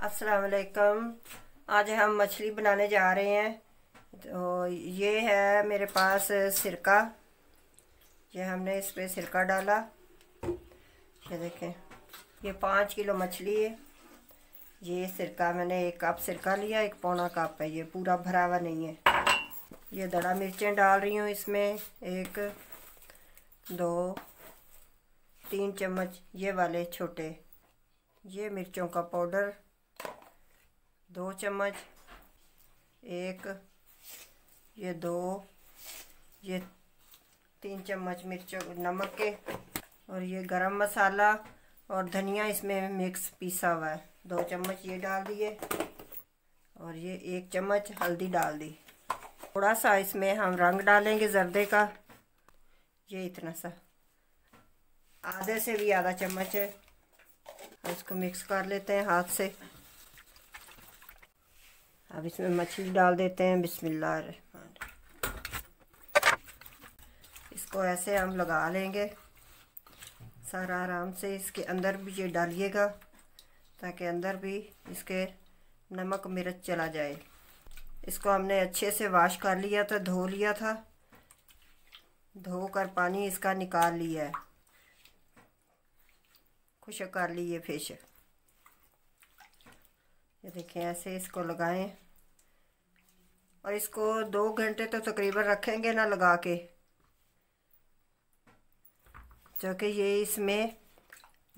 अस्सलाम वालेकुम। आज हम मछली बनाने जा रहे हैं। तो ये है मेरे पास सिरका, ये हमने इस पे सिरका डाला। ये देखें, ये 5 किलो मछली है। ये सिरका मैंने 1 कप सिरका लिया, 1 पौना कप है, ये पूरा भरा हुआ नहीं है। ये दड़ा मिर्चें डाल रही हूँ इसमें, 1 2 3 चम्मच ये वाले छोटे। ये मिर्चों का पाउडर 2 चम्मच, 1 ये 2 ये 3 चम्मच मिर्चों नमक के, और ये गरम मसाला और धनिया इसमें मिक्स पीसा हुआ है 2 चम्मच ये डाल दिए, और ये 1 चम्मच हल्दी डाल दी। थोड़ा सा इसमें हम रंग डालेंगे जर्दे का, ये इतना सा, आधे से भी आधा चम्मच है। इसको मिक्स कर लेते हैं हाथ से। अब इसमें मछली डाल देते हैं। बिस्मिल्लाह, इसको ऐसे हम लगा लेंगे सारा आराम से। इसके अंदर भी ये डालिएगा ताकि अंदर भी इसके नमक मिर्च चला जाए। इसको हमने अच्छे से वॉश कर लिया था, धो लिया था, धोकर पानी इसका निकाल लिया है, खुश्क कर ली ये फिश। ये देखें, ऐसे इसको लगाएं और इसको 2 घंटे तो तकरीबन रखेंगे ना लगा के, जो कि ये इसमें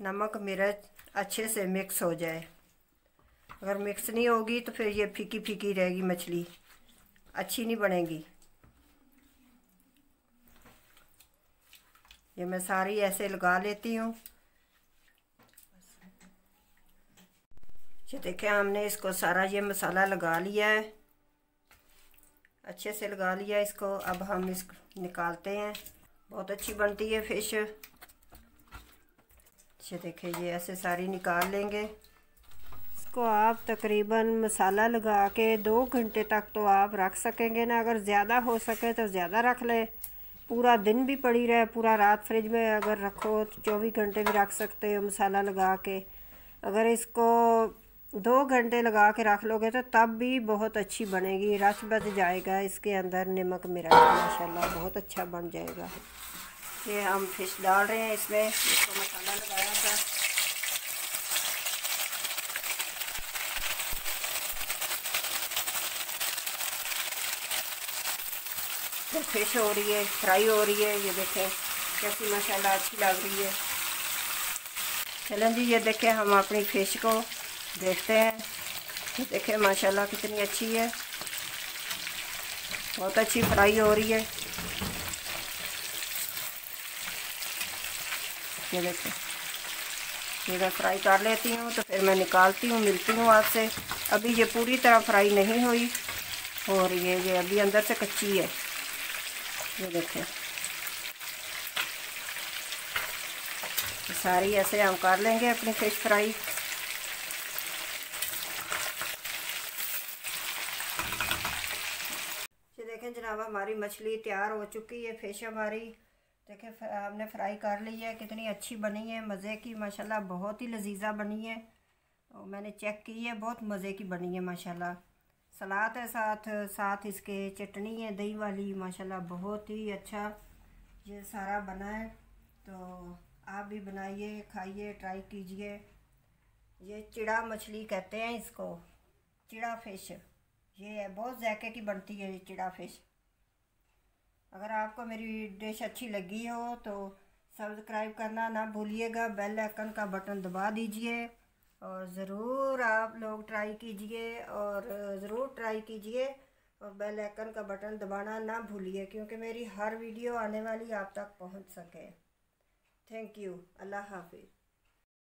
नमक मिर्च अच्छे से मिक्स हो जाए। अगर मिक्स नहीं होगी तो फिर ये फीकी फीकी रहेगी, मछली अच्छी नहीं बनेगी। ये मैं सारी ऐसे लगा लेती हूँ। ये देखें, हमने इसको सारा ये मसाला लगा लिया है, अच्छे से लगा लिया इसको। अब हम इसको निकालते हैं। बहुत अच्छी बनती है फिश। ये देखें, ये ऐसे सारी निकाल लेंगे। इसको आप तकरीबन मसाला लगा के 2 घंटे तक तो आप रख सकेंगे ना। अगर ज़्यादा हो सके तो ज़्यादा रख लें, पूरा दिन भी पड़ी रहे, पूरा रात फ्रिज में अगर रखो तो 24 घंटे भी रख सकते हो मसाला लगा के। अगर इसको 2 घंटे लगा के रख लोगे तो तब भी बहुत अच्छी बनेगी, रस बच जाएगा इसके अंदर, नमक मिर्च माशाल्लाह बहुत अच्छा बन जाएगा। ये हम फिश डाल रहे हैं इसमें, इसको मसाला लगाया था। तो फिश हो रही है, फ्राई हो रही है। ये देखें कैसी माशाल्लाह अच्छी लग रही है। चलें जी, ये देखें हम अपनी फिश को देखते हैं। ये देखें माशाल्लाह कितनी अच्छी है, बहुत अच्छी फ्राई हो रही है। ये देखें, ये मैं फ्राई कर लेती हूँ तो फिर मैं निकालती हूँ, मिलती हूँ आपसे। अभी ये पूरी तरह फ्राई नहीं हुई हो रही है, ये अभी अंदर से कच्ची है। ये देखें, सारी ऐसे हम कर लेंगे अपनी फिश फ्राई। ये देखें जनाब, हमारी मछली तैयार हो चुकी है। फिश हमारी देखें हमने फ्राई कर ली है, कितनी अच्छी बनी है, मज़े की माशाल्लाह, बहुत ही लजीजा बनी है। और मैंने चेक की है, बहुत मज़े की बनी है माशाल्लाह। सलाद है साथ इसके चटनी है दही वाली, माशाल्लाह बहुत ही अच्छा ये सारा बना है। तो आप भी बनाइए, खाइए, ट्राई कीजिए। ये चिड़ा मछली कहते हैं इसको, चिड़ा फिश। ये बहुत ज़ायके की बनती है ये चिड़ा फिश। अगर आपको मेरी डिश अच्छी लगी हो तो सब्सक्राइब करना ना भूलिएगा, बेल आइकन का बटन दबा दीजिए, और ज़रूर आप लोग ट्राई कीजिए, और ज़रूर ट्राई कीजिए, और बेल आइकन का बटन दबाना ना भूलिए, क्योंकि मेरी हर वीडियो आने वाली आप तक पहुंच सके। Thank you. अल्लाह हाफिज़।